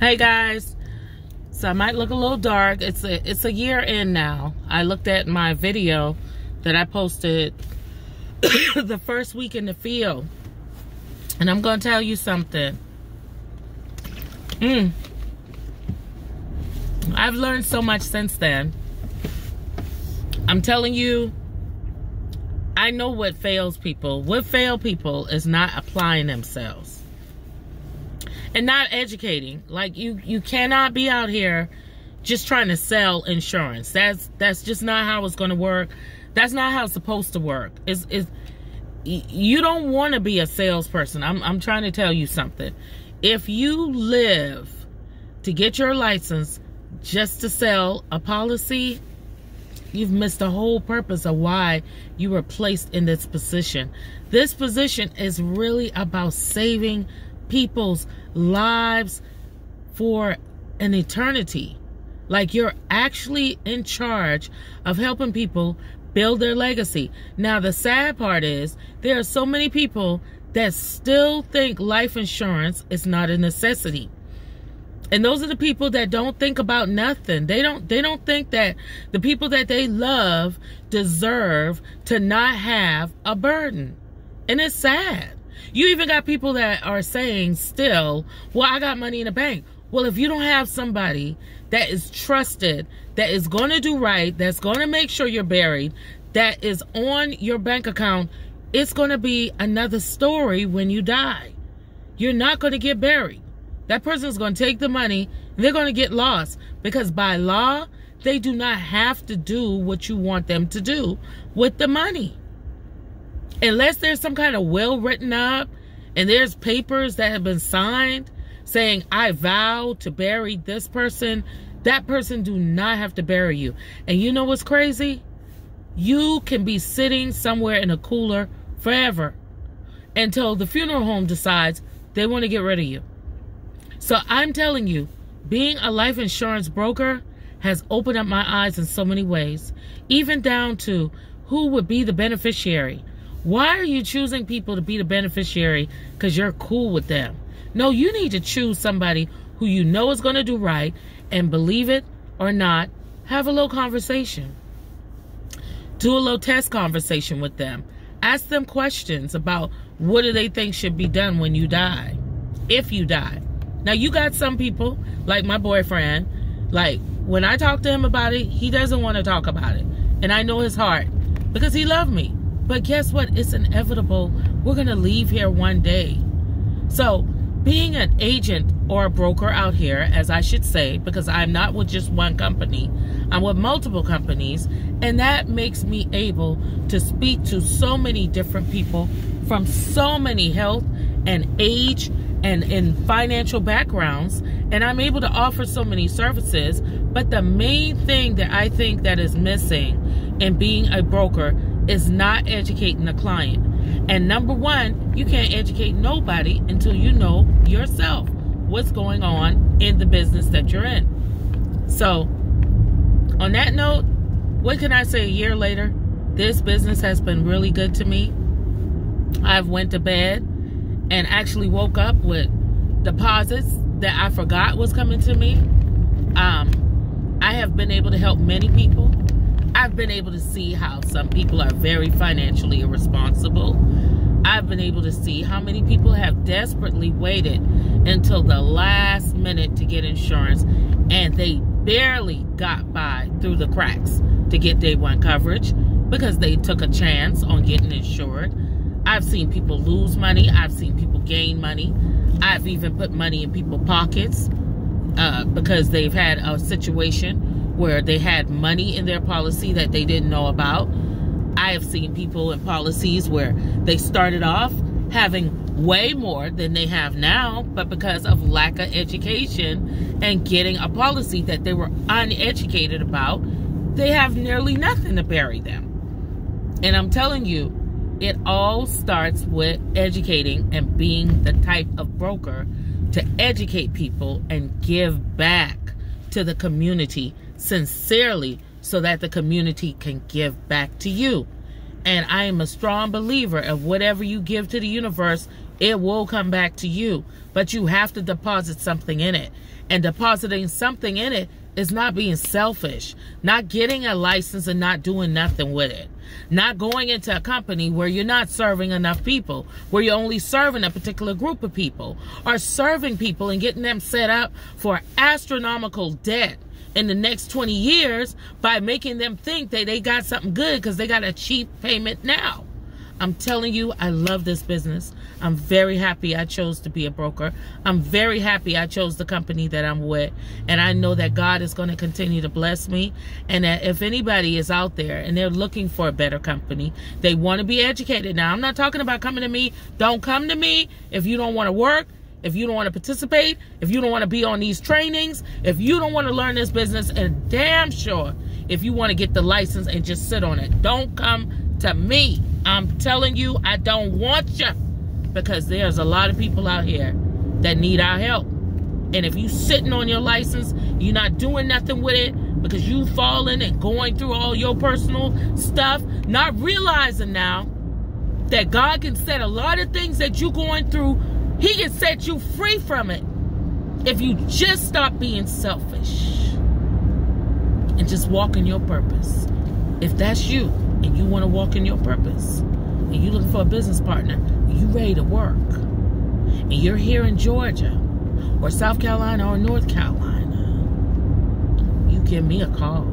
Hey guys, so I might look a little dark. It's a year in now. I looked at my video that I posted the first week in the field, and I'm gonna tell you something. I've learned so much since then. I'm telling you, I know what fails people. What fail people is not applying themselves and not educating. Like you cannot be out here just trying to sell insurance. That's just not how it's going to work. That's not how it's supposed to work. You don't want to be a salesperson. I'm trying to tell you something. If you live to get your license just to sell a policy, you've missed the whole purpose of why you were placed in this position. This position is really about saving people's lives for an eternity. Like, you're actually in charge of helping people build their legacy. Now, the sad part is there are so many people that still think life insurance is not a necessity. And those are the people that don't think about nothing. They don't think that the people that they love deserve to not have a burden. And it's sad. You even got people that are saying still, well, I got money in the bank. Well, if you don't have somebody that is trusted, that is going to do right, that's going to make sure you're buried, that is on your bank account, it's going to be another story when you die. You're not going to get buried. That person is going to take the money. They're going to get lost because by law, they do not have to do what you want them to do with the money. Unless there's some kind of will written up and there's papers that have been signed saying, I vow to bury this person, that person do not have to bury you. And you know what's crazy? You can be sitting somewhere in a cooler forever until the funeral home decides they want to get rid of you. So I'm telling you, being a life insurance broker has opened up my eyes in so many ways, even down to who would be the beneficiary. Why are you choosing people to be the beneficiary because you're cool with them? No, you need to choose somebody who you know is going to do right, and believe it or not, have a little conversation. Do a little test conversation with them. Ask them questions about what do they think should be done when you die, if you die. Now, you got some people, like my boyfriend, like, when I talk to him about it, he doesn't want to talk about it. And I know his heart, because he loved me. But guess what? It's inevitable. We're going to leave here one day. So, being an agent or a broker out here, as I should say, because I'm not with just one company, I'm with multiple companies, and that makes me able to speak to so many different people from so many health and age and in financial backgrounds, and I'm able to offer so many services. But the main thing that I think that is missing in being a broker is not educating the client. And number one, you can't educate nobody until you know yourself what's going on in the business that you're in. So, on that note, what can I say a year later? This business has been really good to me. I've went to bed and actually woke up with deposits that I forgot was coming to me. I have been able to help many people. I've been able to see how some people are very financially irresponsible. I've been able to see how many people have desperately waited until the last minute to get insurance, and they barely got by through the cracks to get day one coverage because they took a chance on getting insured. I've seen people lose money. I've seen people gain money. I've even put money in people's pockets because they've had a situation where they had money in their policy that they didn't know about. I have seen people in policies where they started off having way more than they have now, but because of lack of education and getting a policy that they were uneducated about, they have nearly nothing to bury them. And I'm telling you, it all starts with educating and being the type of broker to educate people and give back to the community sincerely so that the community can give back to you. And I am a strong believer of whatever you give to the universe, It will come back to you, but you have to deposit something in it. And depositing something in it is not being selfish, not getting a license and not doing nothing with it, not going into a company where you're not serving enough people, where you're only serving a particular group of people, or serving people and getting them set up for astronomical debt in the next 20 years by making them think that they got something good because they got a cheap payment now. I'm telling you, I love this business. I'm very happy I chose to be a broker. I'm very happy I chose the company that I'm with. And I know that God is going to continue to bless me. And that if anybody is out there and they're looking for a better company, they want to be educated. Now, I'm not talking about coming to me. Don't come to me if you don't want to work, if you don't want to participate, if you don't want to be on these trainings, if you don't want to learn this business, and damn sure if you want to get the license and just sit on it. Don't come to me. I'm telling you, I don't want you, because there's a lot of people out here that need our help. And if you sitting on your license, you're not doing nothing with it because you falling and going through all your personal stuff, not realizing now that God can set a lot of things that you're going through, He can set you free from it if you just stop being selfish and just walk in your purpose. If that's you and you want to walk in your purpose and you're looking for a business partner, you ready to work, and you're here in Georgia or South Carolina or North Carolina, you give me a call.